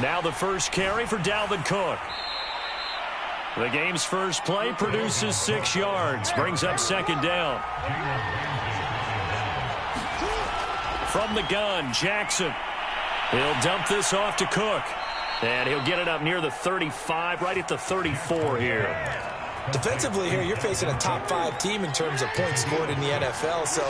Now the first carry for Dalvin Cook. The game's first play produces 6 yards. Brings up second down. From the gun, Jackson. He'll dump this off to Cook. And he'll get it up near the 35, right at the 34 here. Defensively here, you're facing a top-5 team in terms of points scored in the NFL. So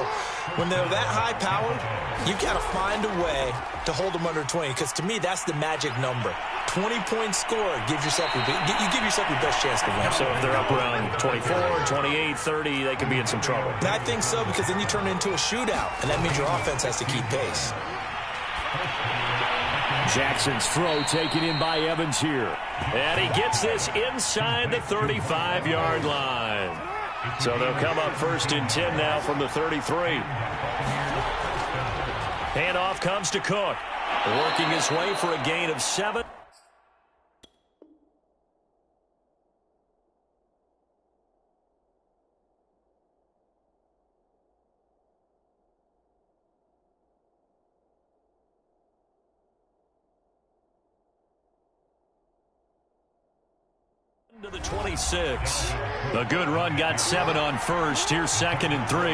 when they're that high-powered, you've got to find a way to hold them under 20. Because to me, that's the magic number. 20 points scored gives yourself you give yourself your best chance to win. So if they're up around 24, 28, 30, they could be in some trouble. And I think so, because then you turn it into a shootout, and that means your offense has to keep pace. Jackson's throw taken in by Evans here. And he gets this inside the 35-yard line. So they'll come up first and 10 now from the 33. Handoff comes to Cook. Working his way for a gain of 7. To the 26. A good run, got 7 on first. Here's 2nd and 3.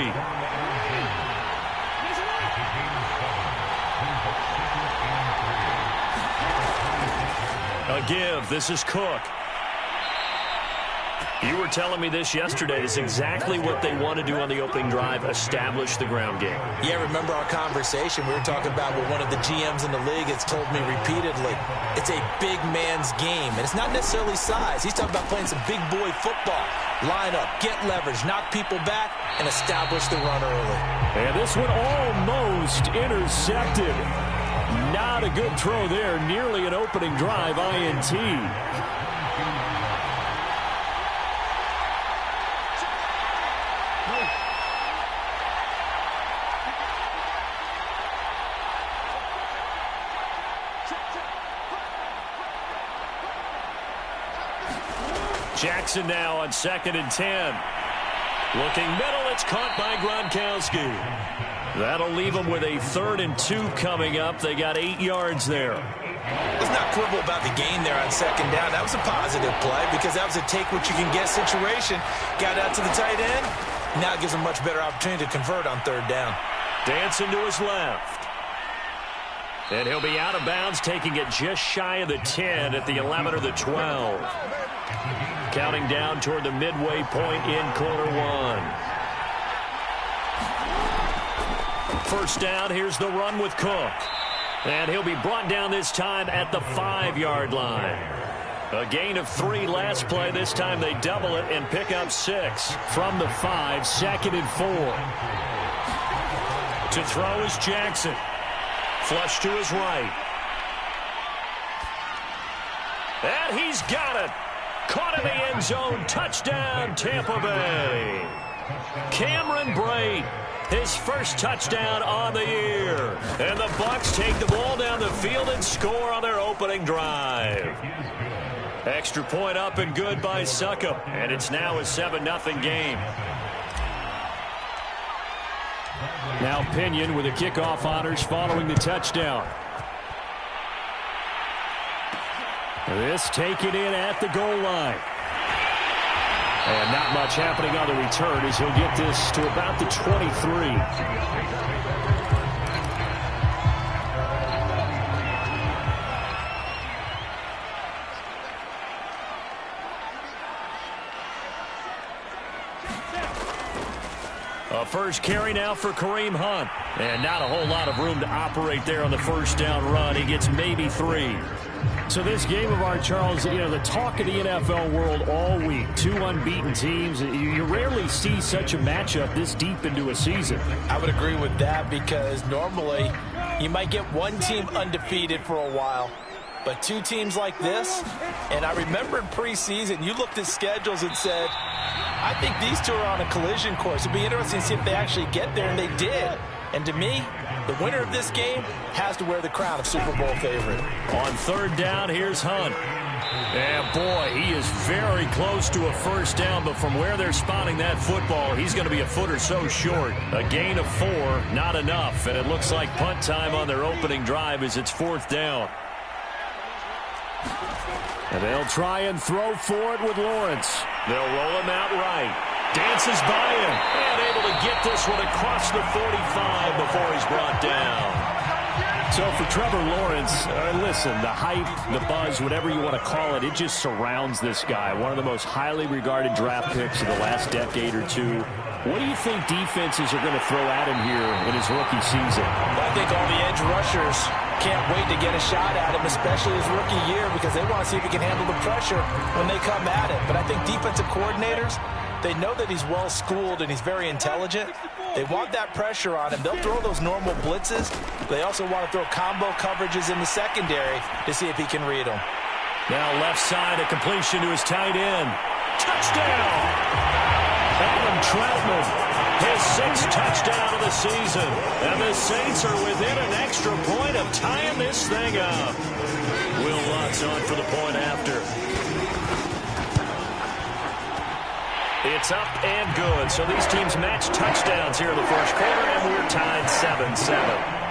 A give. This is Cook. You were telling me this yesterday. This is exactly what they want to do on the opening drive, establish the ground game. Yeah, remember our conversation? We were talking about what one of the GMs in the league has told me repeatedly. It's a big man's game, and it's not necessarily size. He's talking about playing some big boy football. Line up, get leverage, knock people back, and establish the run early. And this one almost intercepted. Not a good throw there. Nearly an opening drive INT. Jackson now on 2nd and 10. Looking middle, it's caught by Gronkowski. That'll leave them with a 3rd and 2 coming up. They got 8 yards there. Let's not quibble about the gain there on 2nd down. That was a positive play because that was a take-what-you-can-get situation. Got out to the tight end. Now it gives them a much better opportunity to convert on 3rd down. Dancing to his left. And he'll be out of bounds, taking it just shy of the 10 at the 11 or the 12. Counting down toward the midway point in quarter 1. First down, here's the run with Cook. And he'll be brought down this time at the 5-yard line. A gain of 3 last play. This time they double it and pick up 6. From the 5, 2nd and 4. To throw is Jackson. Flush to his right. And he's got it. Caught in the end zone. Touchdown, Tampa Bay. Cameron Brate, his first touchdown on the year. And the Bucs take the ball down the field and score on their opening drive. Extra point up and good by Succop. And it's now a 7-0 game. Now Pinion with the kickoff honors following the touchdown. This taken in at the goal line. And not much happening on the return as he'll get this to about the 23. A first carry now for Kareem Hunt. And not a whole lot of room to operate there on the first down run. He gets maybe 3. So this game of ours, Charles, you know, the talk of the NFL world all week. 2 unbeaten teams. You rarely see such a matchup this deep into a season. I would agree with that because normally you might get one team undefeated for a while. But 2 teams like this, and I remember in preseason, you looked at schedules and said, I think these 2 are on a collision course. It'd be interesting to see if they actually get there, and they did. And to me, the winner of this game has to wear the crown of Super Bowl favorite. On 3rd down, here's Hunt. And boy, he is very close to a first down, but from where they're spotting that football, he's going to be a foot or so short. A gain of 4, not enough, and it looks like punt time on their opening drive as it's 4th down. And they'll try and throw for it with Lawrence. They'll roll him out right. Dances by him. And able to get this one across the 45 before he's brought down. So for Trevor Lawrence, listen, the hype, the buzz, whatever you want to call it, it just surrounds this guy. One of the most highly regarded draft picks of the last decade or two. What do you think defenses are going to throw at him here in his rookie season? I think all the edge rushers can't wait to get a shot at him, especially his rookie year, because they want to see if he can handle the pressure when they come at him. But I think defensive coordinators, they know that he's well-schooled and he's very intelligent. They want that pressure on him. They'll throw those normal blitzes. They also want to throw combo coverages in the secondary to see if he can read them. Now left side, a completion to his tight end. Touchdown! Adam Troutman, his 6th touchdown of the season. And the Saints are within an extra point of tying this thing up. Will Lutz on for the point after. It's up and good. So these teams match touchdowns here in the first quarter, and we're tied 7-7.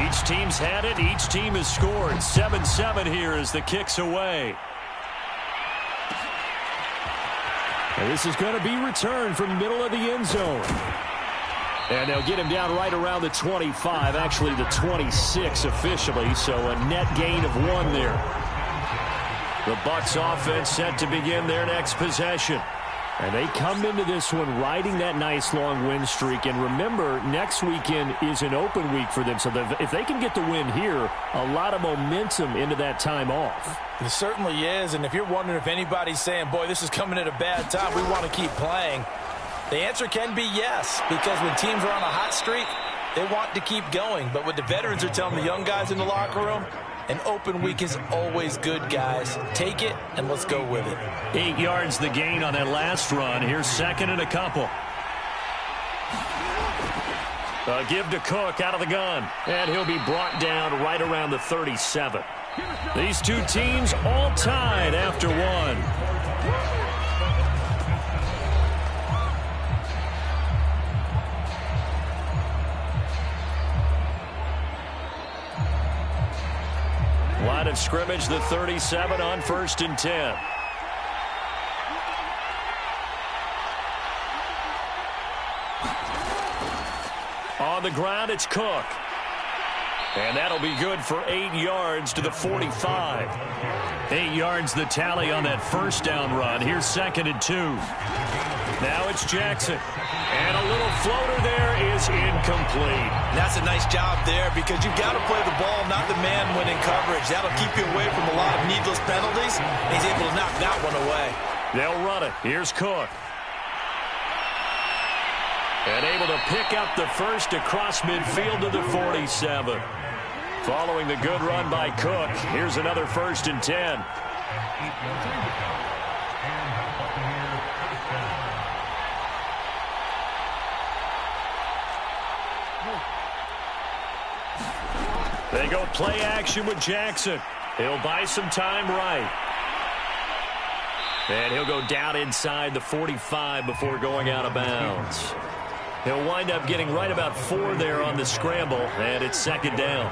Each team's had it. Each team has scored. 7-7 here as the kick's away. And this is going to be returned from the middle of the end zone. And they'll get him down right around the 25, actually the 26 officially, so a net gain of 1 there. The Bucs offense set to begin their next possession. And they come into this one riding that nice long win streak. And remember, next weekend is an open week for them. So if they can get the win here, a lot of momentum into that time off. It certainly is. And if you're wondering if anybody's saying, boy, this is coming at a bad time, we want to keep playing, the answer can be yes. Because when teams are on a hot streak, they want to keep going. But what the veterans are telling the young guys in the locker room, an open week is always good, guys. Take it, and let's go with it. 8 yards the gain on that last run. Here's 2nd and a couple. Give to Cook out of the gun. And he'll be brought down right around the 37. These two teams all tied after 1. Line of scrimmage, the 37 on 1st and 10. On the ground, it's Cook. And that'll be good for 8 yards to the 45. 8 yards the tally on that first down run. Here's 2nd and 2. Now it's Jackson. And a little floater there is incomplete. That's a nice job there because you've got to play the ball, not the man when in coverage. That'll keep you away from a lot of needless penalties. He's able to knock that one away. They'll run it. Here's Cook. And able to pick up the first across midfield to the 47. Following the good run by Cook, here's another 1st and 10. They go play action with Jackson. He'll buy some time right. And he'll go down inside the 45 before going out of bounds. He'll wind up getting right about 4 there on the scramble, and it's 2nd down.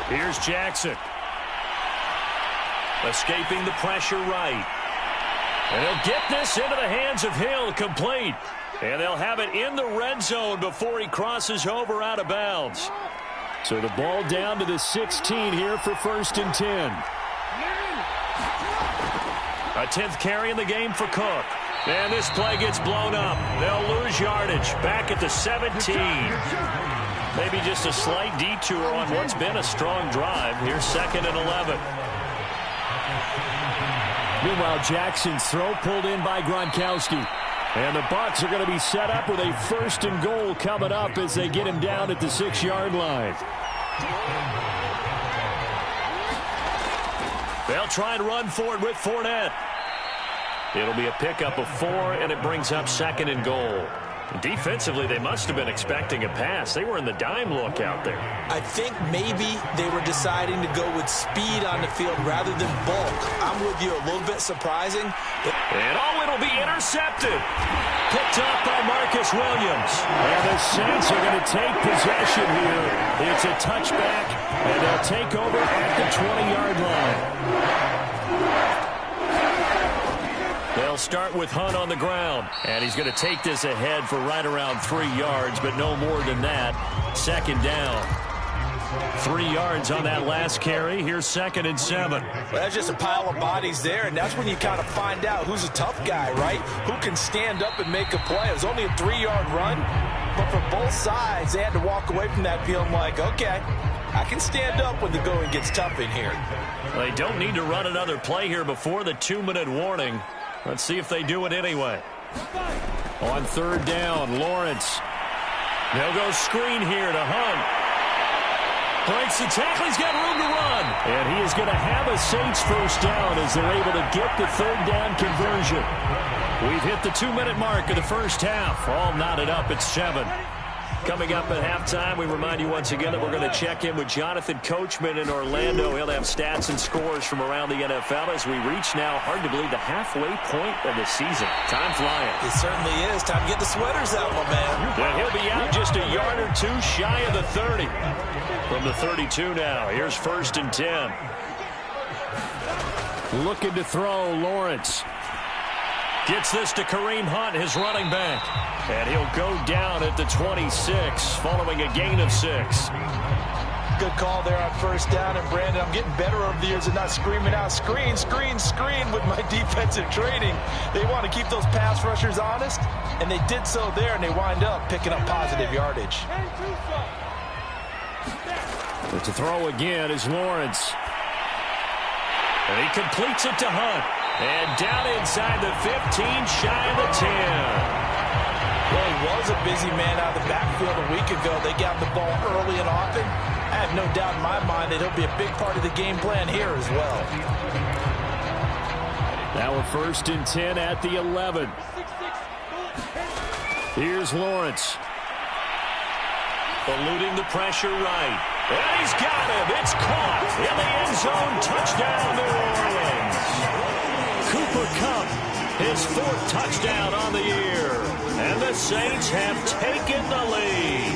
Here's Jackson. Escaping the pressure right. And he'll get this into the hands of Hill, complete. And they'll have it in the red zone before he crosses over out of bounds. So the ball down to the 16 here for 1st and 10. A 10th carry in the game for Cook. And this play gets blown up. They'll lose yardage back at the 17. Maybe just a slight detour on what's been a strong drive. Here's 2nd and 11. Meanwhile, Jackson's throw pulled in by Gronkowski. And the Bucs are going to be set up with a 1st and goal coming up as they get him down at the 6-yard line. They'll try and run for it with Fournette. It'll be a pickup of 4, and it brings up 2nd and goal. Defensively, they must have been expecting a pass. They were in the dime look out there. I think maybe they were deciding to go with speed on the field rather than bulk. I'm with you, a little bit surprising. And it'll be intercepted. Picked up by Marcus Williams. And the Saints are going to take possession here. It's a touchback, and they'll take over at the 20-yard line. They'll start with Hunt on the ground. And he's going to take this ahead for right around 3 yards, but no more than that. Second down. 3 yards on that last carry. Here's 2nd and 7. Well, that's just a pile of bodies there, and that's when you kind of find out who's a tough guy, right? Who can stand up and make a play. It was only a 3-yard run, but for both sides, they had to walk away from that feeling like, okay, I can stand up when the going gets tough in here. They don't need to run another play here before the 2-minute warning. Let's see if they do it anyway. On 3rd down, Lawrence. They'll go screen here to Hunt. Breaks the tackle. He's got room to run. And he is going to have a Saints first down as they're able to get the 3rd down conversion. We've hit the 2-minute mark of the first half. All knotted up at 7. Coming up at halftime, we remind you once again that we're going to check in with Jonathan Coachman in Orlando. He'll have stats and scores from around the NFL as we reach now, hard to believe, the halfway point of the season. Time flying. It certainly is. Time to get the sweaters out, my man. And he'll be out just a yard or two shy of the 30. From the 32 now, here's 1st and 10. Looking to throw, Lawrence. Gets this to Kareem Hunt, his running back. And he'll go down at the 26, following a gain of 6. Good call there on 1st down. And, Brandon, I'm getting better over the years and not screaming out, screen, screen, screen with my defensive training. They want to keep those pass rushers honest, and they did so there, and they wind up picking up positive yardage. But to throw again is Lawrence. And he completes it to Hunt. And down inside the 15, shy of the 10. Well, he was a busy man out of the backfield a week ago. They got the ball early and often. I have no doubt in my mind that he'll be a big part of the game plan here as well. Now we're 1st and 10 at the 11. Here's Lawrence. Eluding the pressure right. And he's got him. It's caught in the end zone. Touchdown, New Orleans. Cooper Kupp, his 4th touchdown on the year. And the Saints have taken the lead.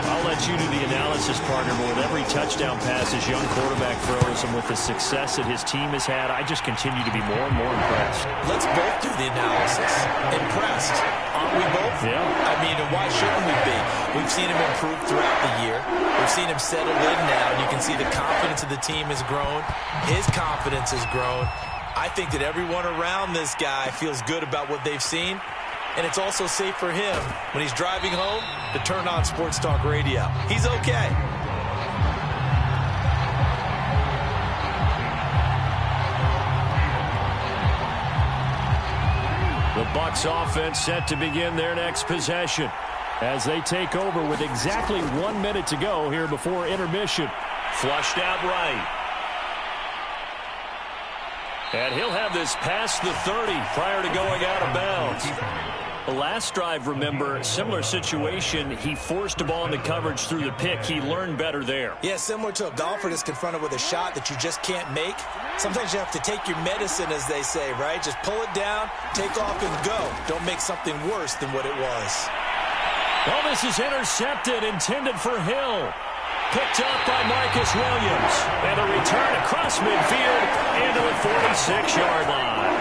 I'll let you do the analysis, partner, but with every touchdown pass his young quarterback throws and with the success that his team has had, I just continue to be more and more impressed. Let's both do the analysis. Impressed. Aren't we both? Yeah. I mean, and why shouldn't we be? We've seen him improve throughout the year. We've seen him settle in now, and you can see the confidence of the team has grown. His confidence has grown. I think that everyone around this guy feels good about what they've seen. And it's also safe for him when he's driving home to turn on Sports Talk Radio. He's okay. The Bucs offense set to begin their next possession as they take over with exactly 1 minute to go here before intermission. Flushed out right. And he'll have this past the 30 prior to going out of bounds. The last drive, remember, similar situation. He forced the ball into coverage through the pick. He learned better there. Yeah, similar to a golfer that's confronted with a shot that you just can't make. Sometimes you have to take your medicine, as they say, right? Just pull it down, take off, and go. Don't make something worse than what it was. Well, this is intercepted, intended for Hill. Picked up by Marcus Williams. And a return across midfield into the 46-yard line.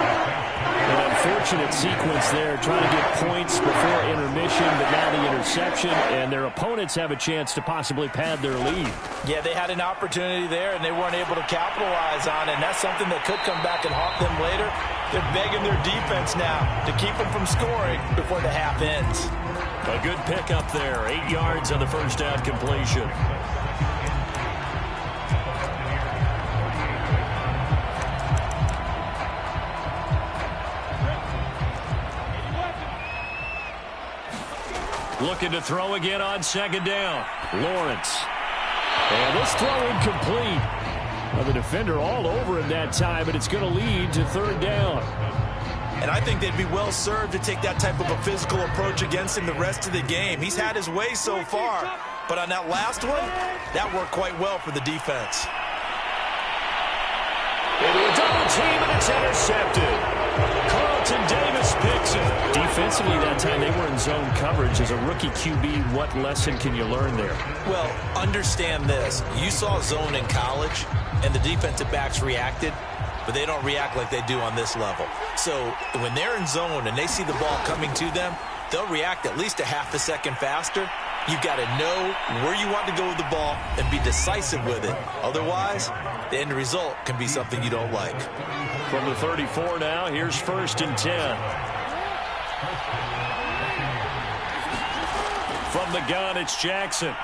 An unfortunate sequence there, trying to get points before intermission, but now the interception, and their opponents have a chance to possibly pad their lead. Yeah, they had an opportunity there, and they weren't able to capitalize on it, and that's something that could come back and haunt them later. They're begging their defense now to keep them from scoring before the half ends. A good pickup there, 8 yards on the first down completion. Looking to throw again on 2nd down. Lawrence. And this throw incomplete. Well, the defender all over him that time, but it's going to lead to 3rd down. And I think they'd be well served to take that type of a physical approach against him the rest of the game. He's had his way so far, but on that last one, that worked quite well for the defense. Into a double team, and it's intercepted. Carlton Davis picks it. Defensively that time, they were in zone coverage. As a rookie QB, what lesson can you learn there? Well, understand this. You saw zone in college, and the defensive backs reacted, but they don't react like they do on this level. So when they're in zone and they see the ball coming to them, they'll react at least a half a second faster. You've got to know where you want to go with the ball and be decisive with it. Otherwise, the end result can be something you don't like. From the 34 now, here's 1st and 10. From the gun, it's Jackson.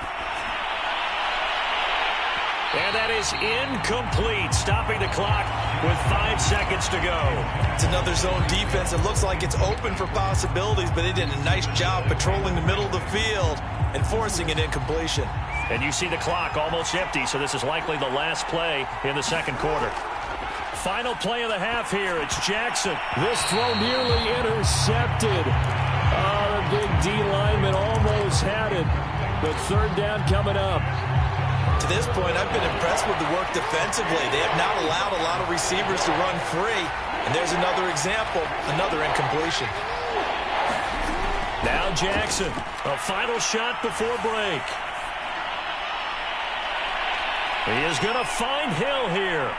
And that is incomplete, stopping the clock with 5 seconds to go. It's another zone defense. It looks like it's open for possibilities, but they did a nice job patrolling the middle of the field and forcing an incompletion. And you see the clock almost empty, so this is likely the last play in the second quarter. Final play of the half here. It's Jackson. This throw nearly intercepted. Oh, the big D lineman almost had it. But 3rd down coming up. To this point, I've been impressed with the work defensively. They have not allowed a lot of receivers to run free. And there's another example, another incompletion. Now Jackson, a final shot before break. He is going to find Hill here.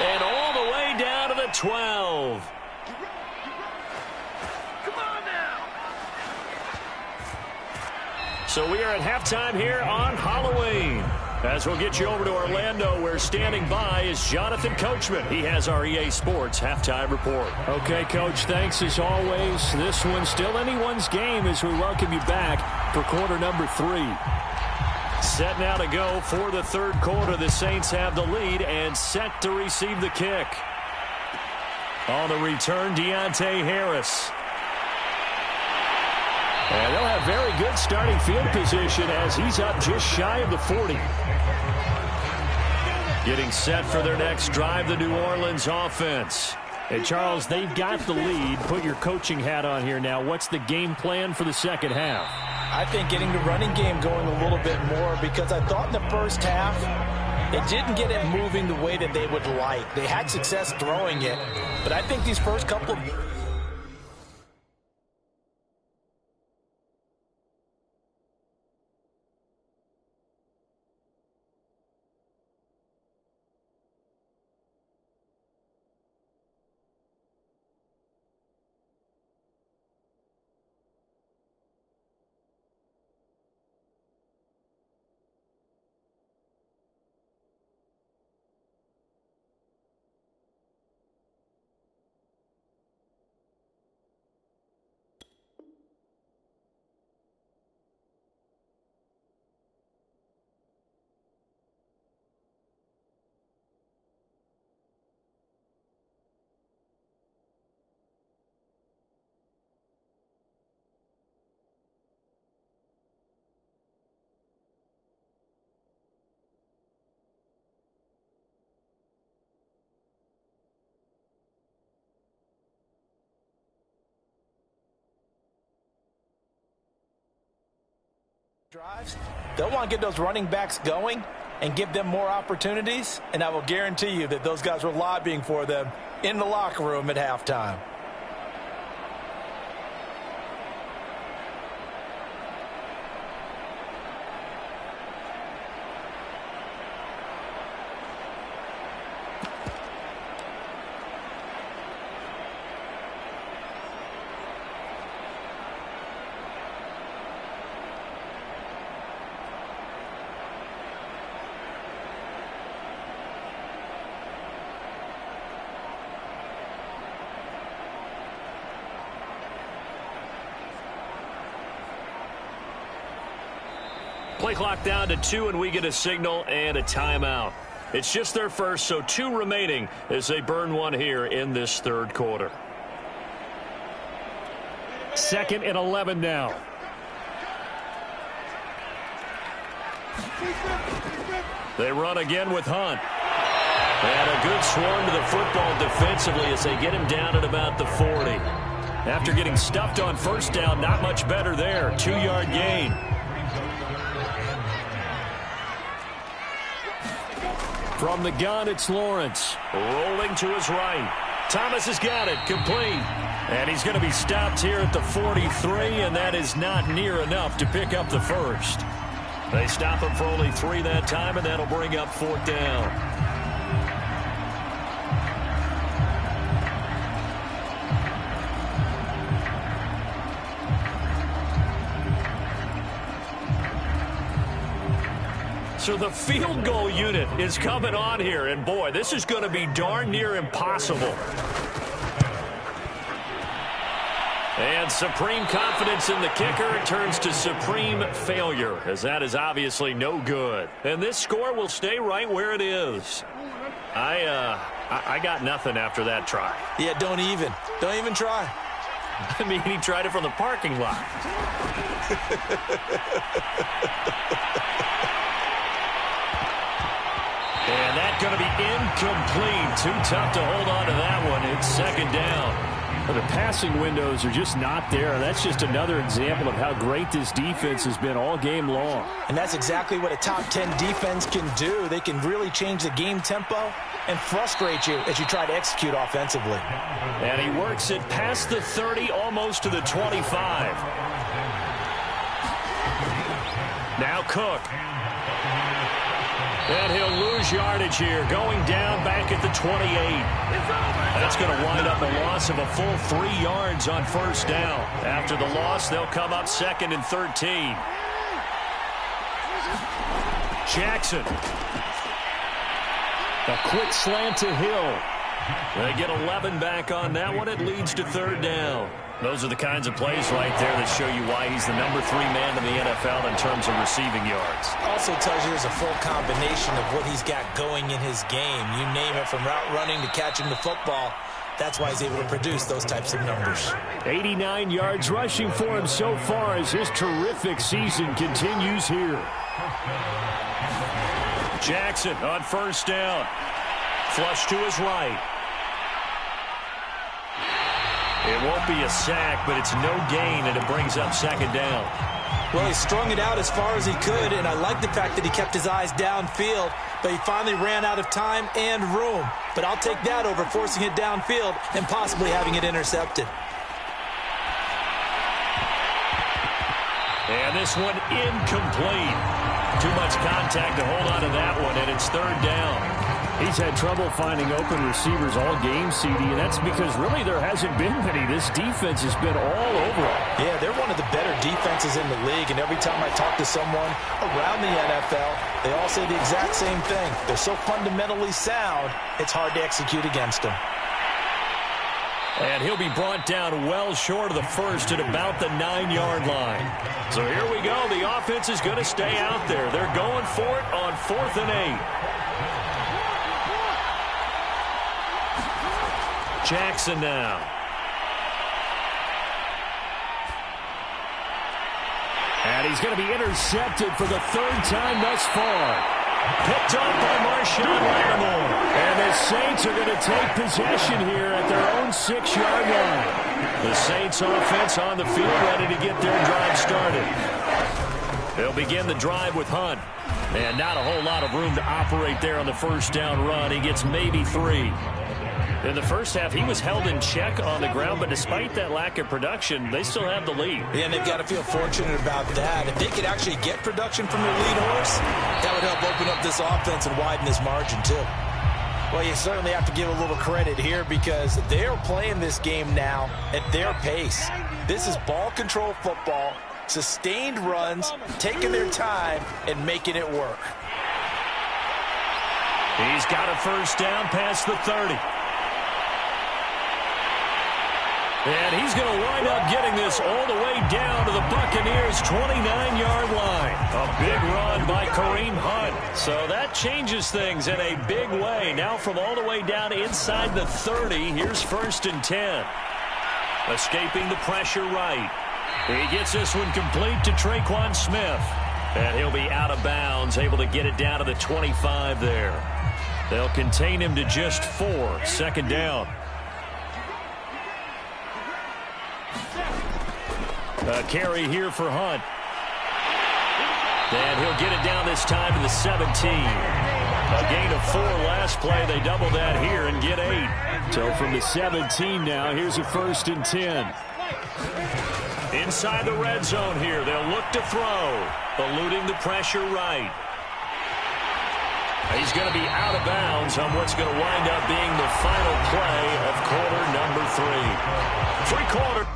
And all the way down to the 12. So we are at halftime here on Halloween. As we'll get you over to Orlando, where standing by is Jonathan Coachman. He has our EA Sports halftime report. Okay, Coach, thanks as always. This one's still anyone's game as we welcome you back for quarter number 3. Set now to go for the third quarter. The Saints have the lead and set to receive the kick. On the return, Deontay Harris. And they'll have very good starting field position as he's up just shy of the 40. Getting set for their next drive, the New Orleans offense. Hey, Charles, they've got the lead. Put your coaching hat on here now. What's the game plan for the second half? I think getting the running game going a little bit more, because I thought in the first half it didn't get it moving the way that they would like. They had success throwing it, but I think these first couple of drives, they'll want to get those running backs going and give them more opportunities, and I will guarantee you that those guys were lobbying for them in the locker room at halftime. Play clock down to 2, and we get a signal and a timeout. It's just their first, so 2 remaining as they burn one here in this third quarter. 2nd and 11 now. They run again with Hunt. And a good swarm to the football defensively as they get him down at about the 40. After getting stuffed on first down, not much better there. 2-yard gain. From the gun, it's Lawrence. Rolling to his right. Thomas has got it. Complete. And he's going to be stopped here at the 43, and that is not near enough to pick up the first. They stop him for only 3 that time, and that'll bring up 4th down. So the field goal unit is coming on here, and boy, this is going to be darn near impossible. And supreme confidence in the kicker turns to supreme failure, as that is obviously no good. And this score will stay right where it is. I got nothing after that try. Yeah, don't even try. I mean, he tried it from the parking lot. And that's going to be incomplete. Too tough to hold on to that one. It's 2nd down. The passing windows are just not there. That's just another example of how great this defense has been all game long. And that's exactly what a top 10 defense can do. They can really change the game tempo and frustrate you as you try to execute offensively. And he works it past the 30, almost to the 25. Now Cook. And he'll lose yardage here, going down back at the 28. That's going to wind up a loss of a full 3 yards on first down. After the loss, they'll come up 2nd and 13. Jackson. A quick slant to Hill. They get 11 back on that one. It leads to 3rd down. Those are the kinds of plays right there that show you why he's the number 3 man in the NFL in terms of receiving yards. Also tells you there's a full combination of what he's got going in his game. You name it, from route running to catching the football. That's why he's able to produce those types of numbers. 89 yards rushing for him so far as his terrific season continues here. Jackson on first down. Flush to his right. It won't be a sack, but it's no gain, and it brings up 2nd down. Well, he strung it out as far as he could, and I like the fact that he kept his eyes downfield, but he finally ran out of time and room. But I'll take that over forcing it downfield and possibly having it intercepted. And this one incomplete. Too much contact to hold on to that one, and it's 3rd down. He's had trouble finding open receivers all game, CD, and that's because really there hasn't been many. This defense has been all over him. Yeah, they're one of the better defenses in the league, and every time I talk to someone around the NFL, they all say the exact same thing. They're so fundamentally sound, it's hard to execute against them. And he'll be brought down well short of the first at about the 9-yard line. So here we go. The offense is going to stay out there. They're going for it on 4th and 8. Jackson now. And he's going to be intercepted for the 3rd time thus far. Picked up by Marshawn Lattimore. And the Saints are going to take possession here at their own 6-yard line. The Saints offense on the field, ready to get their drive started. They'll begin the drive with Hunt. And not a whole lot of room to operate there on the first down run. He gets maybe 3. In the first half, he was held in check on the ground, but despite that lack of production, they still have the lead. Yeah, and they've got to feel fortunate about that. If they could actually get production from their lead horse, that would help open up this offense and widen this margin, too. Well, you certainly have to give a little credit here because they're playing this game now at their pace. This is ball control football, sustained runs, taking their time, and making it work. He's got a first down past the 30. And he's going to wind up getting this all the way down to the Buccaneers' 29-yard line. A big run by Kareem Hunt. So that changes things in a big way. Now from all the way down inside the 30, here's 1st and 10. Escaping the pressure right. He gets this one complete to Traquan Smith. And he'll be out of bounds, able to get it down to the 25 there. They'll contain him to just 4. Second down. A carry here for Hunt. And he'll get it down this time to the 17. A gain of 4 last play. They double that here and get 8. So from the 17 now, here's a 1st and 10. Inside the red zone here. They'll look to throw. Eluding the pressure right. He's going to be out of bounds on what's going to wind up being the final play of quarter number 3. 3-quarter.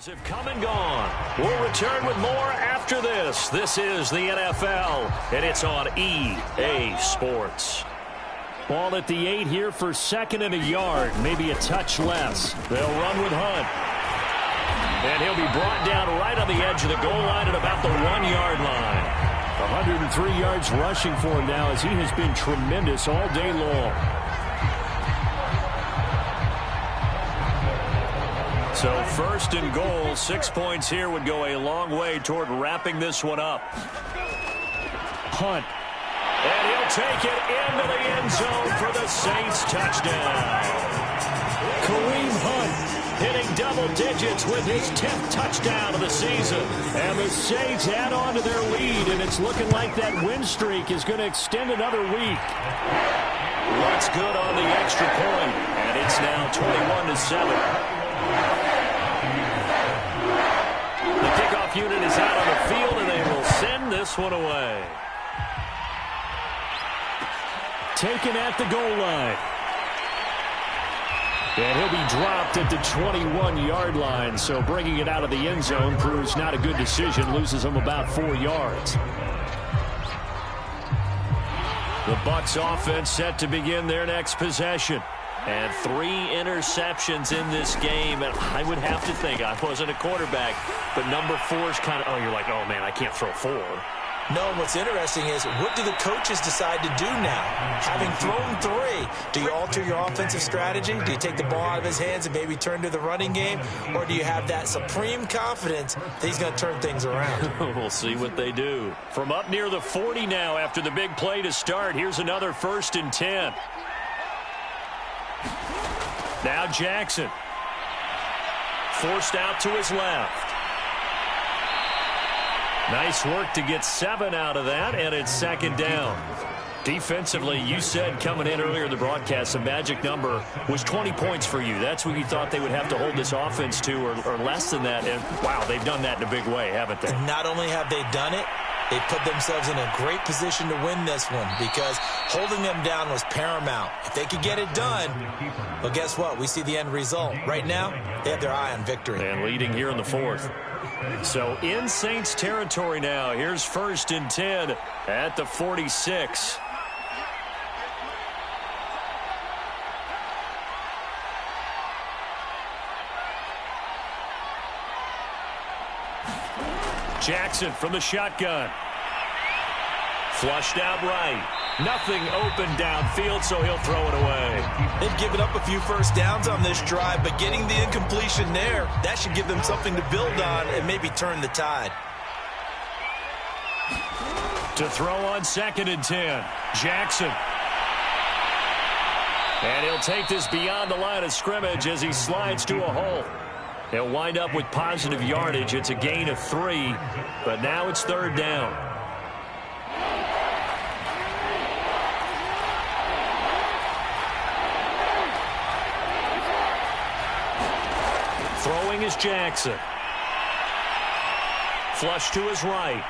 Have come and gone. We'll return with more after this. This is the NFL, and it's on EA Sports. Ball at the 8 here for 2nd and a yard, maybe a touch less. They'll run with Hunt. And he'll be brought down right on the edge of the goal line at about the 1-yard line. 103 yards rushing for him now as he has been tremendous all day long. So 1st and goal, 6 points here would go a long way toward wrapping this one up. Hunt. And he'll take it into the end zone for the Saints touchdown. Kareem Hunt hitting double digits with his 10th touchdown of the season. And the Saints add on to their lead, and it's looking like that win streak is going to extend another week. What's good on the extra point, and it's now 21-7. The kickoff unit is out on the field, and they will send this one away. Taken at the goal line. And he'll be dropped at the 21-yard line, so bringing it out of the end zone proves not a good decision, loses him about 4 yards. The Bucs offense set to begin their next possession. And 3 interceptions in this game. And I would have to think, I wasn't a quarterback, but number 4 is kind of, oh, you're like, oh, man, I can't throw 4. No, what's interesting is, what do the coaches decide to do now? Having thrown 3, do you alter your offensive strategy? Do you take the ball out of his hands and maybe turn to the running game? Or do you have that supreme confidence that he's going to turn things around? We'll see what they do. From up near the 40 now after the big play to start, here's another 1st and 10. Now Jackson. Forced out to his left. Nice work to get 7 out of that, and it's 2nd down. Defensively, you said coming in earlier in the broadcast, the magic number was 20 points for you. That's what you thought they would have to hold this offense to, or less than that. And, wow, they've done that in a big way, haven't they? Not only have they done it, They put themselves in a great position to win this one because holding them down was paramount. If they could get it done, well, guess what? We see the end result. Right now, they have their eye on victory. And leading here in the fourth. So in Saints territory now. Here's 1st and 10 at the 46. Jackson from the shotgun. Flushed out right. Nothing open downfield, so he'll throw it away. They've given up a few first downs on this drive, but getting the incompletion there, that should give them something to build on and maybe turn the tide. To throw on 2nd and 10. Jackson. And he'll take this beyond the line of scrimmage as he slides to a hole. He'll wind up with positive yardage. It's a gain of 3, but now it's 3rd down. Throwing is Jackson. Flush to his right.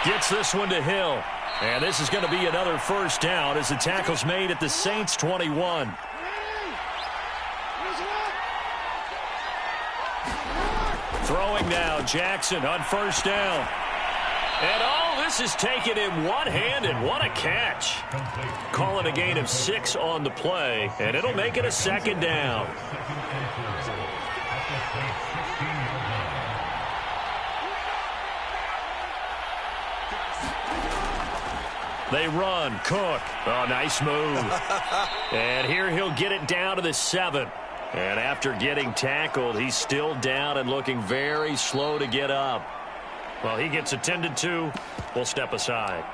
Gets this one to Hill. And this is going to be another 1st down as the tackle's made at the Saints 21. Throwing now, Jackson on 1st down. And oh, this is taken in one-handed. What a catch. Calling a gain of 6 on the play, and it'll make it a 2nd down. They run. Cook. Oh, nice move. And here he'll get it down to the 7. And after getting tackled, he's still down and looking very slow to get up. Well, he gets attended to. We'll step aside.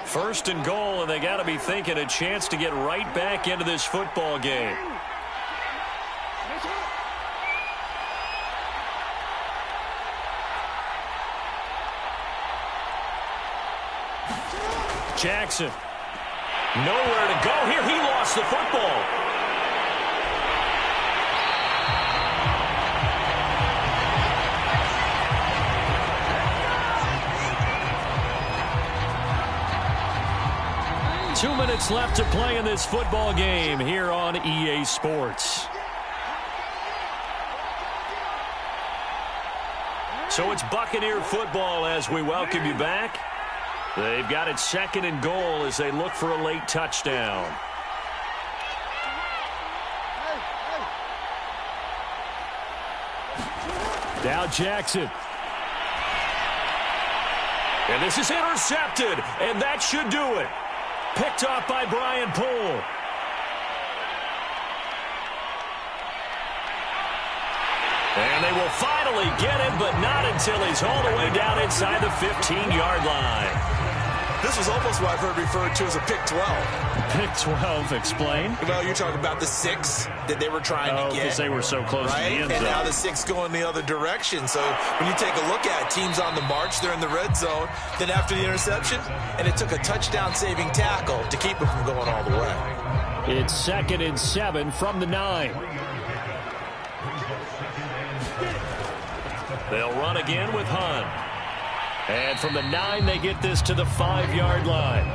First and goal, and they got to be thinking a chance to get right back into this football game. Jackson. Nowhere to go here. He lost the football. Two minutes left to play in this football game here on EA Sports. So it's Buccaneer football as we welcome you back. They've got it 2nd and goal as they look for a late touchdown. Now Jackson. And this is intercepted, and that should do it. Picked off by Brian Poole. And they will finally get him, but not until he's all the way down inside the 15-yard line. This was almost what I've heard referred to as a pick 12. Pick 12, explain. Well, you're talking about the 6 that they were trying to get. Because they were so close to the end zone. And now the 6 going the other direction. So when you take a look at it, teams on the march, they're in the red zone. Then after the interception, and it took a touchdown-saving tackle to keep them from going all the way. It's 2nd and 7 from the 9. They'll run again with Hunt. And from the 9, they get this to the 5-yard line.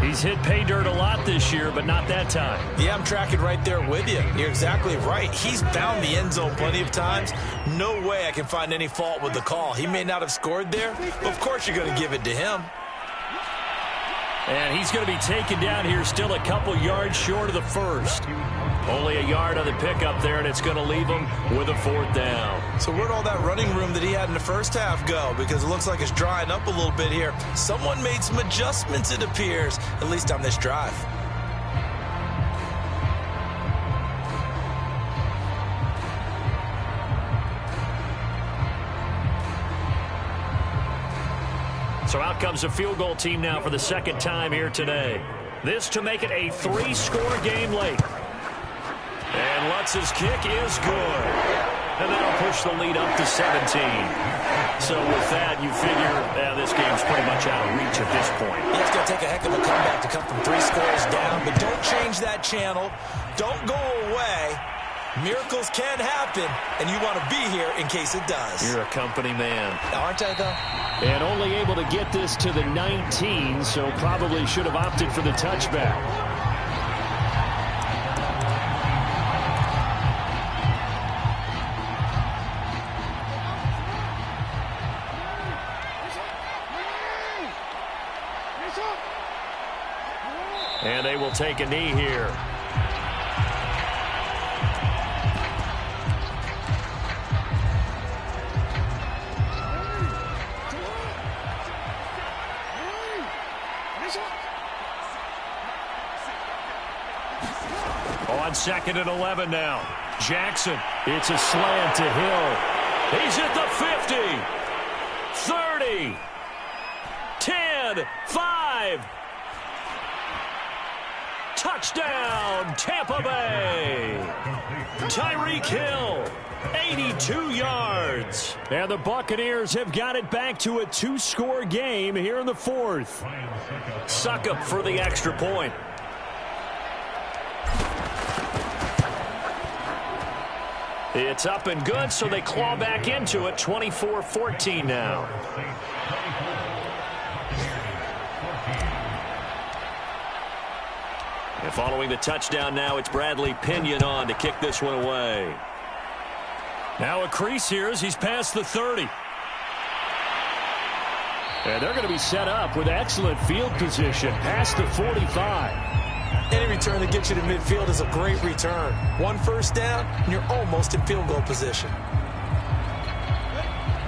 He's hit pay dirt a lot this year, but not that time. Yeah, I'm tracking right there with you. You're exactly right. He's found the end zone plenty of times. No way I can find any fault with the call. He may not have scored there, but of course you're going to give it to him. And he's going to be taken down here still a couple yards short of the 1st. Only a yard on the pickup there, and it's going to leave him with a 4th down. So where'd all that running room that he had in the first half go? Because it looks like it's drying up a little bit here. Someone made some adjustments, it appears, at least on this drive. So out comes a field goal team now for the 2nd time here today. This to make it a 3-score game late. And Lutz's kick is good. And that'll push the lead up to 17. So with that, you figure this game's pretty much out of reach at this point. Yeah, it's going to take a heck of a comeback to come from 3 scores down. But don't change that channel. Don't go away. Miracles can happen, and you want to be here in case it does. You're a company man. Aren't I, though? And only able to get this to the 19, so probably should have opted for the touchback. And they will take a knee here. On 2nd and 11 now. Jackson. It's a slant to Hill. He's at the 50. 30. 10. 5. Touchdown, Tampa Bay. Tyreek Hill, 82 yards. And the Buccaneers have got it back to a 2-score game here in the 4th. Succop for the extra point. It's up and good, so they claw back into it. 24-14 now. And following the touchdown now, it's Bradley Pinion on to kick this one away. Now a crease here as he's past the 30. And they're going to be set up with excellent field position past the 45. Any return that gets you to midfield is a great return. 1 first down, and you're almost in field goal position.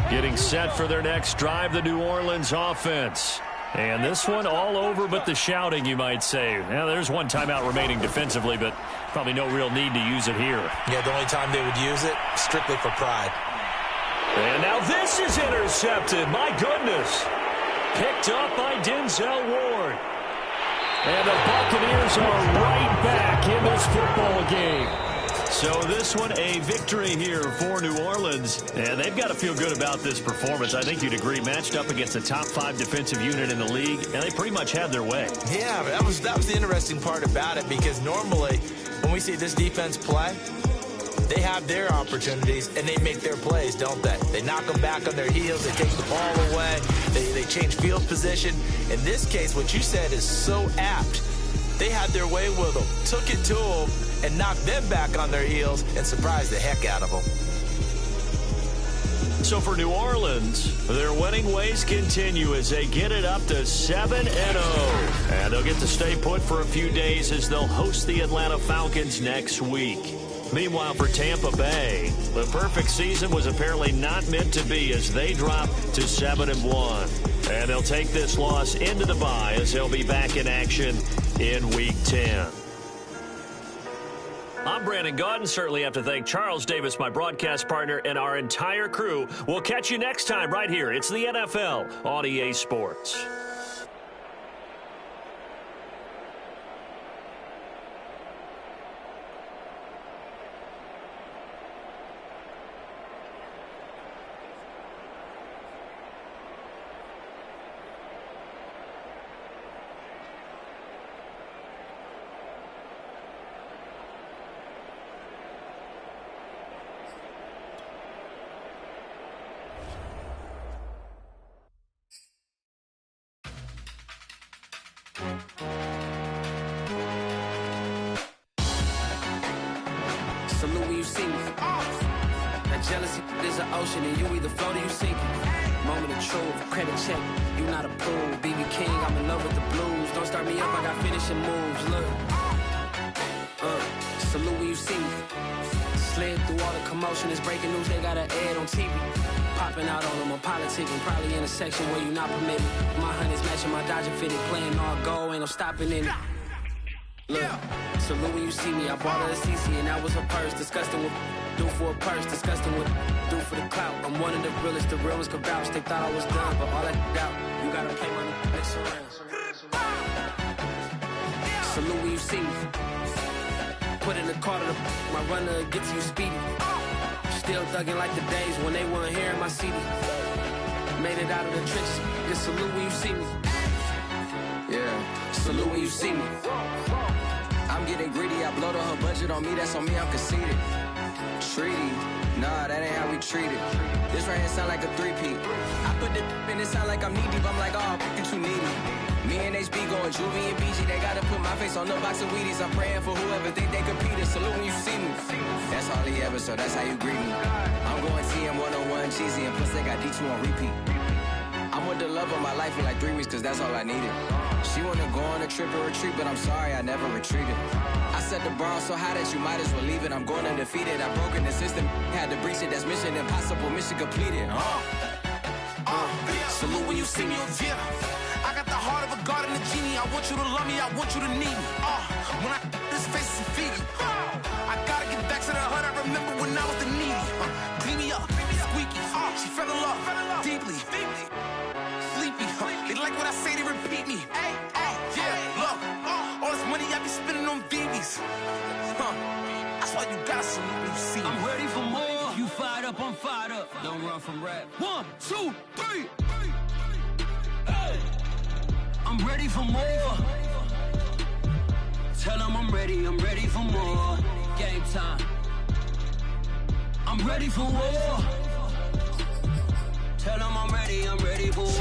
Getting set for their next drive, the New Orleans offense. And this one all over but the shouting, you might say. Now, there's one timeout remaining defensively, but probably no real need to use it here. Yeah, the only time they would use it, strictly for pride. And now this is intercepted. My goodness. Picked up by Denzel Ward. And the Buccaneers are right back in this football game. So this one, a victory here for New Orleans. And they've got to feel good about this performance. I think you'd agree, matched up against a top 5 defensive unit in the league, and they pretty much had their way. Yeah, that was the interesting part about it, because normally when we see this defense play, they have their opportunities, and they make their plays, don't they? They knock them back on their heels. They take the ball away. They change field position. In this case, what you said is so apt. They had their way with them, took it to them, and knocked them back on their heels and surprised the heck out of them. So for New Orleans, their winning ways continue as they get it up to 7-0. And they'll get to stay put for a few days as they'll host the Atlanta Falcons next week. Meanwhile, for Tampa Bay, the perfect season was apparently not meant to be as they drop to 7-1. And they'll take this loss into the bye as they'll be back in action in Week 10. I'm Brandon Gaudin. Certainly have to thank Charles Davis, my broadcast partner, and our entire crew. We'll catch you next time right here. It's the NFL on EA Sports. Salute when you see me. That jealousy is an ocean, and you either float or you sink it. Moment of truth, credit check. You not approved. BB King, I'm in love with the blues. Don't start me up, I got finishing moves. Look. Salute when you see me. Slid through all the commotion. It's breaking news, they got an ad on TV. Popping out on them on politicking. Probably in a section where you not permitted. My honey's matching my Dodger fitted. Playing all goal, ain't no stopping in it. Look, salute when you see me. I bought her a CC and that was her purse. Disgusting with do for a purse. Disgusting with do for the clout. I'm one of the realest. The realest could vouch. They thought I was done, but all that doubt. You gotta play my next round. Salute when you see me. Put in the car to my runner gets you speedy. Still thugging like the days when they weren't here in my CD. Made it out of the trenches. Just salute when you see me. Yeah, salute when you see me. I'm getting greedy, I blow to her budget on me, that's on me, I'm conceited. Treaty. Nah, that ain't how we treat it. This right here sound like a three-peat. I put the in it sound like I'm knee-deep. I'm like, oh, you too needy. Me and HB going Juvie and BG. They gotta put my face on no box of Wheaties. I'm praying for whoever think they competed. Salute when you see me. That's all he ever, so that's how you greet me. I'm going TM 101 cheesy, and plus they got D2 on repeat. I'm with the love of my life for like 3 weeks, cause that's all I needed. She wanna go on a trip or retreat, but I'm sorry, I never retreated. I set the bar so high that you might as well leave it. I'm going undefeated. I broke in the system, had to breach it. That's mission impossible, mission completed. Salute when you see me, yeah. I got the heart of a god and a genie. I want you to love me, I want you to need me. When I this face is Fiji. I gotta get back to the hood. I remember when I was the needy. Clean me up, squeaky. She fell in love deeply. Sleepy. They like what I say, they repeat me. Yeah, look, all this money I be spending on BBs. That's why you gotta salute when you see me. I'm ready for more. You fired up, I'm fired up. Don't run from rap. 1, 2, 3. Hey. I'm ready for more. Tell them I'm ready for more. Game time. I'm ready for war. Tell them I'm ready for war.